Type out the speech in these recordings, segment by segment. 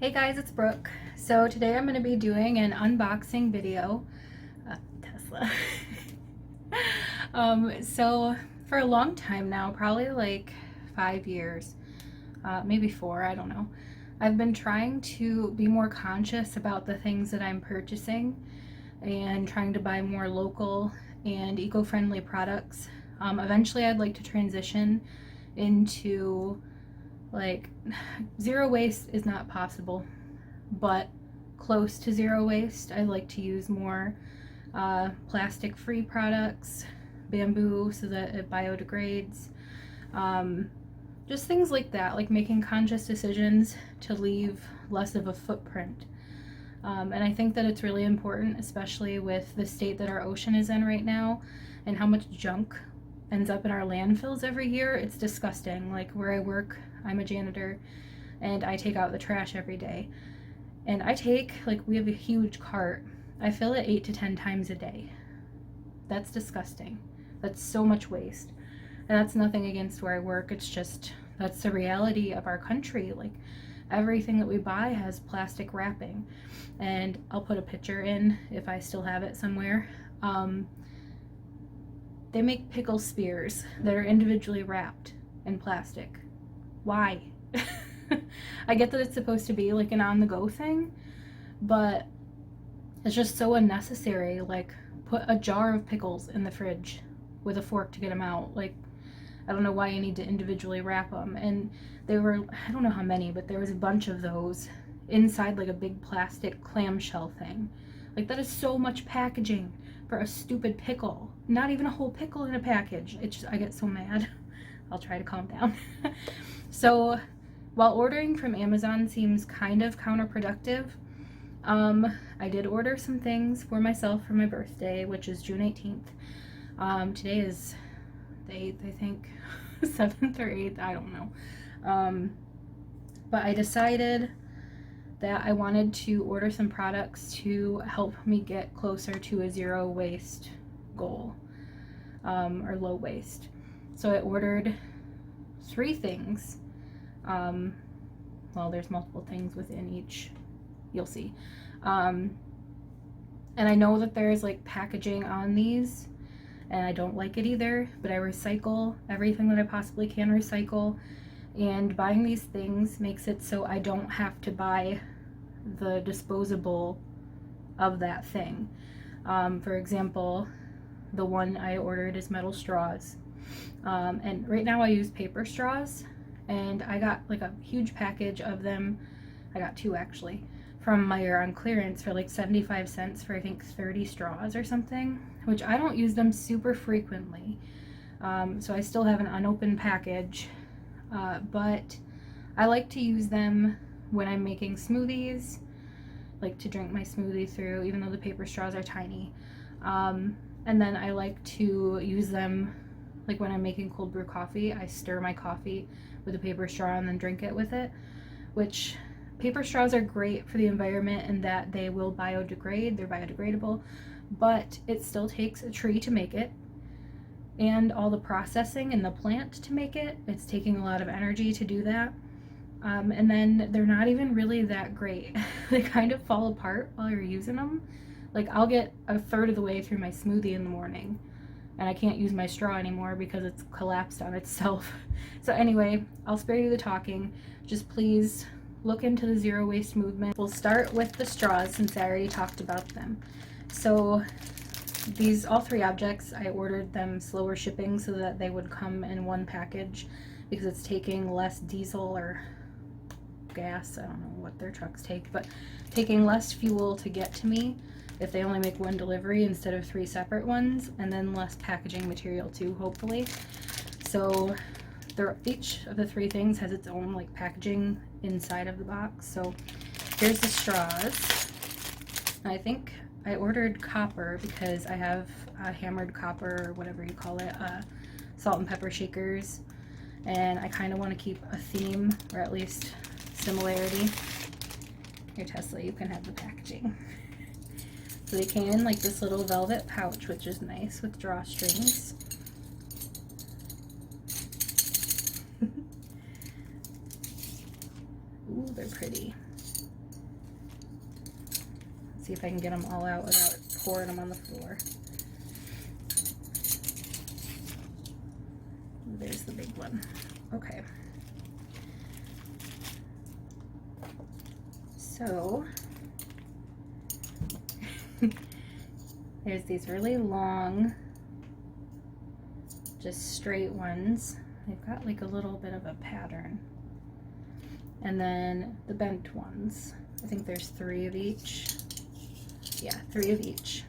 Hey guys, it's Brooke. So today I'm going to be doing an unboxing video. Tesla. So for a long time now, probably like 5 years, maybe 4, I don't know. I've been trying to be more conscious about the things that I'm purchasing and trying to buy more local and eco-friendly products. Eventually I'd like to transition into like zero waste is not possible, but close to zero waste. I like to use more plastic free products, bamboo so that it biodegrades, just things like that, like making conscious decisions to leave less of a footprint. And I think that it's really important, especially with the state that our ocean is in right now and how much junk ends up in our landfills every year. It's disgusting. Like where I work, I'm a janitor and I take out the trash every day. And we have a huge cart. I fill it 8 to 10 times a day. That's disgusting. That's so much waste. And that's nothing against where I work. It's just, that's the reality of our country. Like everything that we buy has plastic wrapping. And I'll put a picture in if I still have it somewhere. They make pickle spears that are individually wrapped in plastic. Why? I get that it's supposed to be like an on-the-go thing, but it's just so unnecessary. Like, put a jar of pickles in the fridge with a fork to get them out. Like, I don't know why you need to individually wrap them. And they were, I don't know how many, but there was a bunch of those inside like a big plastic clamshell thing. Like, that is so much packaging for a stupid pickle. Not even a whole pickle in a package. It's just, I get so mad. I'll try to calm down. So while ordering from Amazon seems kind of counterproductive, I did order some things for myself for my birthday, which is June 18th. Today is the 8th, I think, 7th or 8th, I don't know. But I decided that I wanted to order some products to help me get closer to a zero waste goal, or low waste. So I ordered 3 things. Well, there's multiple things within each, you'll see. And I know that there's like packaging on these, and I don't like it either, but I recycle everything that I possibly can recycle, and buying these things makes it so I don't have to buy the disposable of that thing. For example, the one I ordered is metal straws, and right now I use paper straws, and I got like a huge package of them. I got 2 actually from Meijer on clearance for like 75 cents for I think 30 straws or something, which I don't use them super frequently. So I still have an unopened package, but I like to use them when I'm making smoothies, like to drink my smoothie through, even though the paper straws are tiny. And then I like to use them like when I'm making cold brew coffee. I stir my coffee with a paper straw and then drink it with it, which paper straws are great for the environment in that they will biodegrade, they're biodegradable, but it still takes a tree to make it, and all the processing in the plant to make it. It's taking a lot of energy to do that. And then they're not even really that great. They kind of fall apart while you're using them. Like, I'll get a third of the way through my smoothie in the morning and I can't use my straw anymore because it's collapsed on itself. So anyway, I'll spare you the talking. Just please look into the zero waste movement. We'll start with the straws since I already talked about them. So these, all 3 objects, I ordered them slower shipping so that they would come in one package because it's taking less diesel or gas, I don't know what their trucks take, but taking less fuel to get to me if they only make 1 delivery instead of 3 separate ones, and then less packaging material too, hopefully. So each of the 3 things has its own like packaging inside of the box. So here's the straws. I think I ordered copper because I have hammered copper, or whatever you call it, salt and pepper shakers, and I kind of want to keep a theme, or at least similarity. Here, Tesla, you can have the packaging. So they came in like this little velvet pouch, which is nice, with drawstrings. Ooh, they're pretty. see if I can get them all out without pouring them on the floor. There's the big one. Okay. So there's these really long, just straight ones. They've got like a little bit of a pattern. And then the bent ones. I think there's 3 of each. Yeah, 3 of each.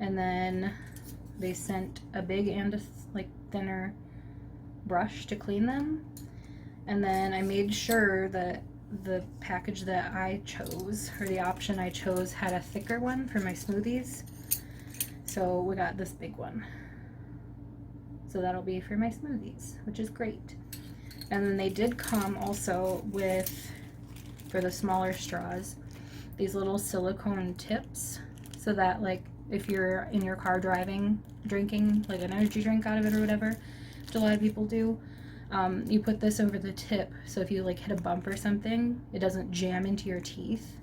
And then they sent a big and a like thinner brush to clean them. And then I made sure that the package that I chose, or the option I chose, had a thicker one for my smoothies. So we got this big one. So that'll be for my smoothies, which is great. And then they did come also with, for the smaller straws, these little silicone tips, so that like if you're in your car driving, drinking like an energy drink out of it or whatever, which a lot of people do, you put this over the tip, so if you like hit a bump or something, it doesn't jam into your teeth,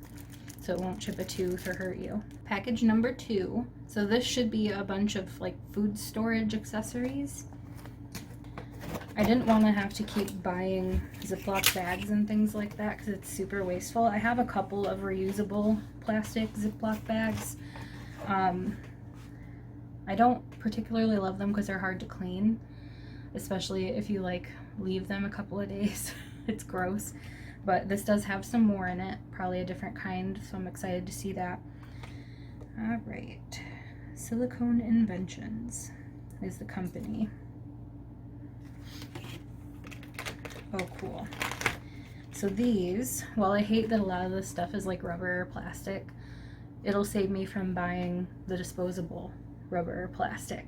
so it won't chip a tooth or hurt you. Package number 2. So this should be a bunch of like food storage accessories. I didn't want to have to keep buying Ziploc bags and things like that because it's super wasteful. I have a couple of reusable plastic Ziploc bags. I don't particularly love them because they're hard to clean, especially if you like leave them a couple of days. It's gross. But this does have some more in it, probably a different kind, so I'm excited to see that. All right, Silicone Inventions is the company. Oh, cool. So these, while I hate that a lot of this stuff is like rubber or plastic, it'll save me from buying the disposable rubber or plastic.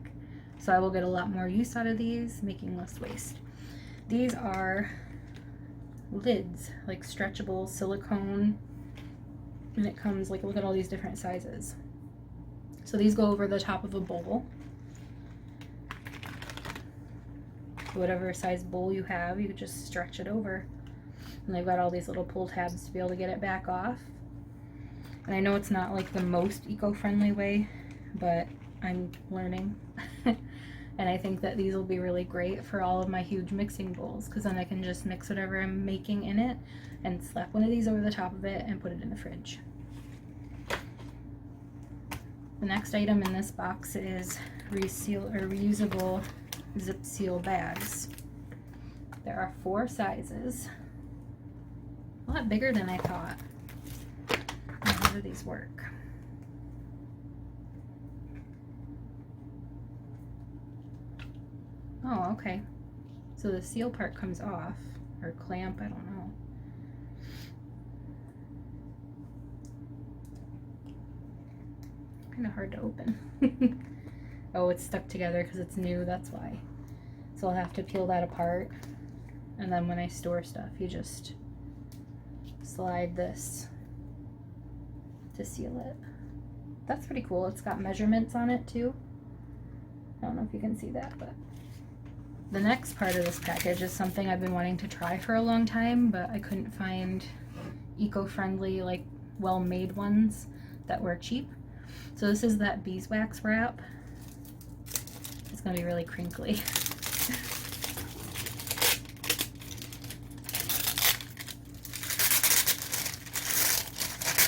So I will get a lot more use out of these, making less waste. These are lids, like stretchable silicone, and it comes like, look at all these different sizes. So these go over the top of a bowl. Whatever size bowl you have, you just stretch it over. And they've got all these little pull tabs to be able to get it back off. And I know it's not like the most eco-friendly way, but I'm learning. And I think that these will be really great for all of my huge mixing bowls, because then I can just mix whatever I'm making in it and slap one of these over the top of it and put it in the fridge. The next item in this box is reusable zip seal bags. There are 4 sizes. A lot bigger than I thought. Now, how do these work? Oh, okay. So the seal part comes off, or clamp, I don't know. Kind of hard to open. Oh, it's stuck together because it's new, that's why. So I'll have to peel that apart. And then when I store stuff, you just slide this to seal it. That's pretty cool. It's got measurements on it too. I don't know if you can see that, but the next part of this package is something I've been wanting to try for a long time, but I couldn't find eco-friendly, like well-made ones that were cheap. So this is that beeswax wrap. It's gonna be really crinkly.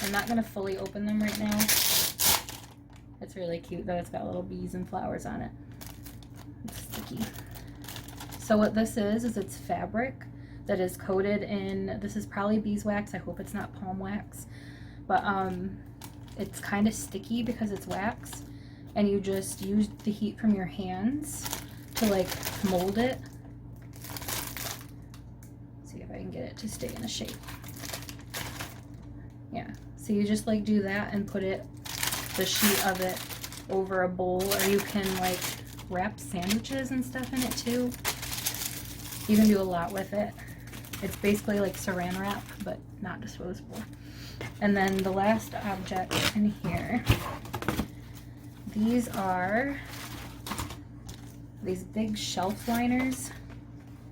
I'm not gonna fully open them right now. It's really cute though. It's got little bees and flowers on it. It's sticky. So what this is it's fabric that is coated in, this is probably beeswax. I hope it's not palm wax. But it's kind of sticky because it's wax. And you just use the heat from your hands to like mold it. Let's see if I can get it to stay in a shape. Yeah, so you just like do that and put it, the sheet of it, over a bowl, or you can like wrap sandwiches and stuff in it too. You can do a lot with it. It's basically like saran wrap, but not disposable. And then the last object in here, these are these big shelf liners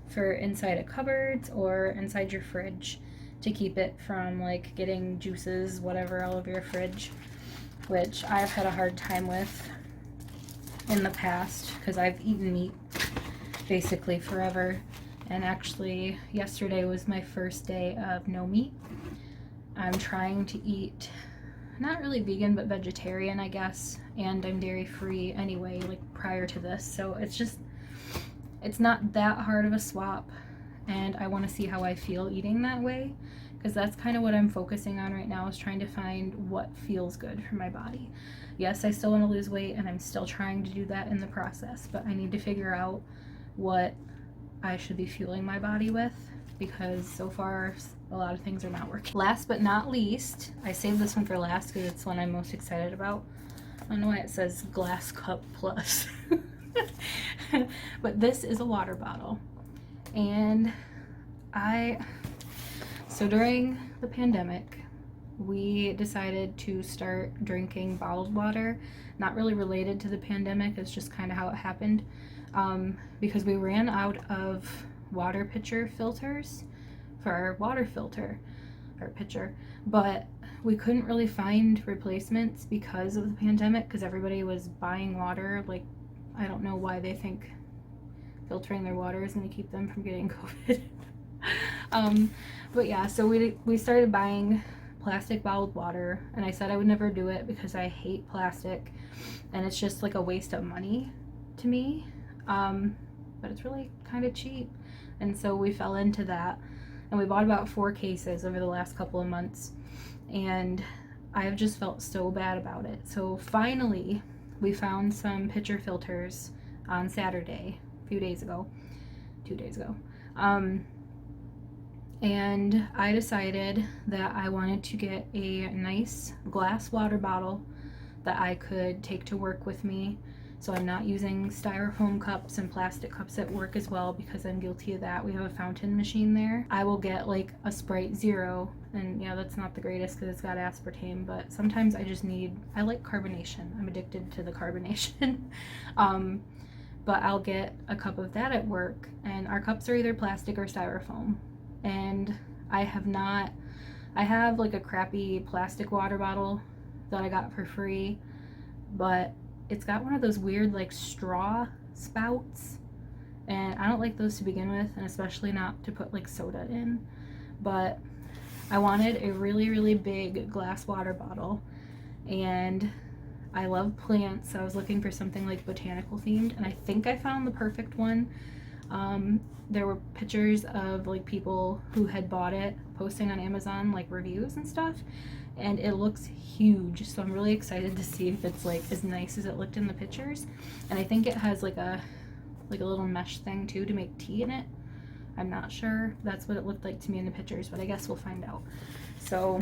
for inside of cupboards or inside your fridge to keep it from like getting juices, whatever, all over your fridge, which I've had a hard time with in the past because I've eaten meat basically forever. And actually yesterday was my first day of no meat. I'm trying to eat not really vegan but vegetarian, I guess, and I'm dairy free anyway, like prior to this, so it's not that hard of a swap, and I want to see how I feel eating that way, because that's kind of what I'm focusing on right now, is trying to find what feels good for my body. Yes, I still want to lose weight, and I'm still trying to do that in the process, but I need to figure out what I should be fueling my body with, because so far a lot of things are not working. Last but not least, I saved this one for last because it's one I'm most excited about. I don't know why it says Glass Cup Plus. But this is a water bottle. And so during the pandemic, we decided to start drinking bottled water. Not really related to the pandemic, it's just kind of how it happened. Because we ran out of water pitcher filters for our water filter, our pitcher, but we couldn't really find replacements because of the pandemic, because everybody was buying water. Like, I don't know why they think filtering their water is going to keep them from getting COVID. But yeah, so we started buying plastic bottled water, and I said I would never do it because I hate plastic and it's just like a waste of money to me. But it's really kind of cheap, and so we fell into that, and we bought about 4 cases over the last couple of months, and I've just felt so bad about it. So finally we found some pitcher filters on Saturday, a few days ago, 2 days ago, and I decided that I wanted to get a nice glass water bottle that I could take to work with me. So I'm not using styrofoam cups and plastic cups at work as well, because I'm guilty of that. We have a fountain machine there. I will get like a Sprite Zero, and yeah, that's not the greatest because it's got aspartame, but sometimes I like carbonation. I'm addicted to the carbonation. But I'll get a cup of that at work, and our cups are either plastic or styrofoam. And I have like a crappy plastic water bottle that I got for free, but it's got one of those weird like straw spouts, and I don't like those to begin with, and especially not to put like soda in. But I wanted a really, really big glass water bottle, and I love plants, so I was looking for something like botanical themed, and I think I found the perfect one. There were pictures of like people who had bought it posting on Amazon, like reviews and stuff, and it looks huge, so I'm really excited to see if it's like as nice as it looked in the pictures. And I think it has like a little mesh thing too to make tea in it. I'm not sure. That's what it looked like to me in the pictures, but I guess we'll find out. So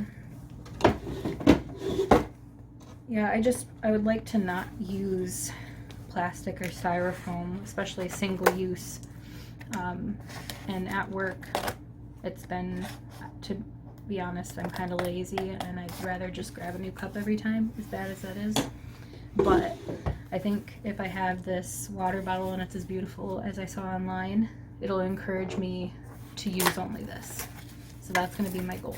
yeah, I would like to not use plastic or styrofoam, especially single use. And at work, it's been, to be honest, I'm kind of lazy, and I'd rather just grab a new cup every time, as bad as that is. But I think if I have this water bottle and it's as beautiful as I saw online, it'll encourage me to use only this. So that's going to be my goal.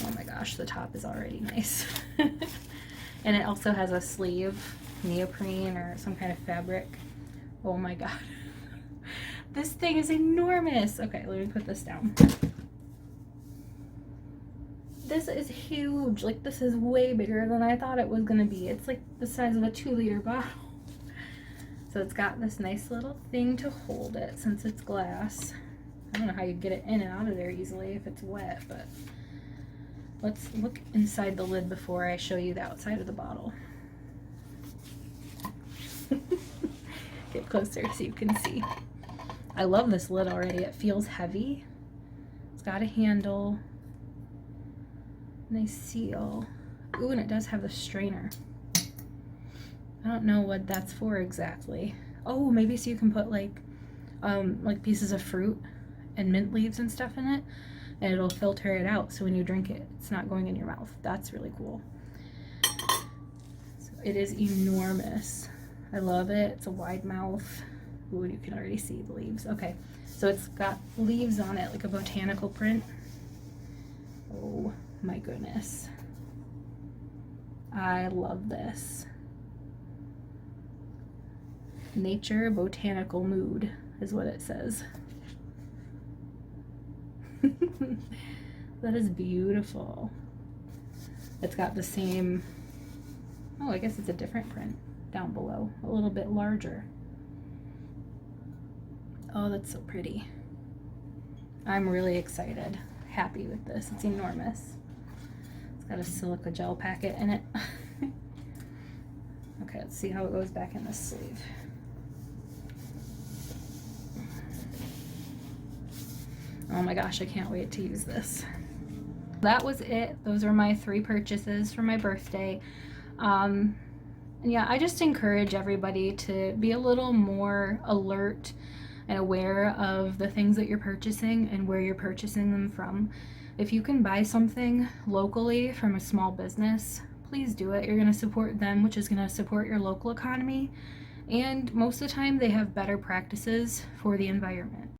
Oh my gosh, the top is already nice. And it also has a sleeve, neoprene or some kind of fabric. Oh my god. This thing is enormous. Okay, let me put this down. This is huge. Like, this is way bigger than I thought it was gonna be. It's like the size of a 2-liter bottle. So it's got this nice little thing to hold it since it's glass. I don't know how you get it in and out of there easily if it's wet, but let's look inside the lid before I show you the outside of the bottle. Get closer so you can see. I love this lid already. It feels heavy. It's got a handle. Nice seal. Ooh, and it does have the strainer. I don't know what that's for exactly. Oh, maybe so you can put like pieces of fruit and mint leaves and stuff in it, and it'll filter it out, so when you drink it, it's not going in your mouth. That's really cool. So it is enormous. I love it. It's a wide mouth. Ooh, you can already see the leaves. Okay, so it's got leaves on it, like a botanical print. my goodness. I love this. Nature Botanical Mood is what it says. That is beautiful. It's got the same, oh, I guess it's a different print down below, a little bit larger. Oh, that's so pretty. I'm really excited, happy with this. It's enormous. It's got a silica gel packet in it. Okay, let's see how it goes back in this sleeve. Oh my gosh, I can't wait to use this. That was it. Those are my 3 purchases for my birthday. And yeah, I just encourage everybody to be a little more alert and aware of the things that you're purchasing and where you're purchasing them from. If you can buy something locally from a small business, please do it. You're going to support them, which is going to support your local economy. And most of the time, they have better practices for the environment.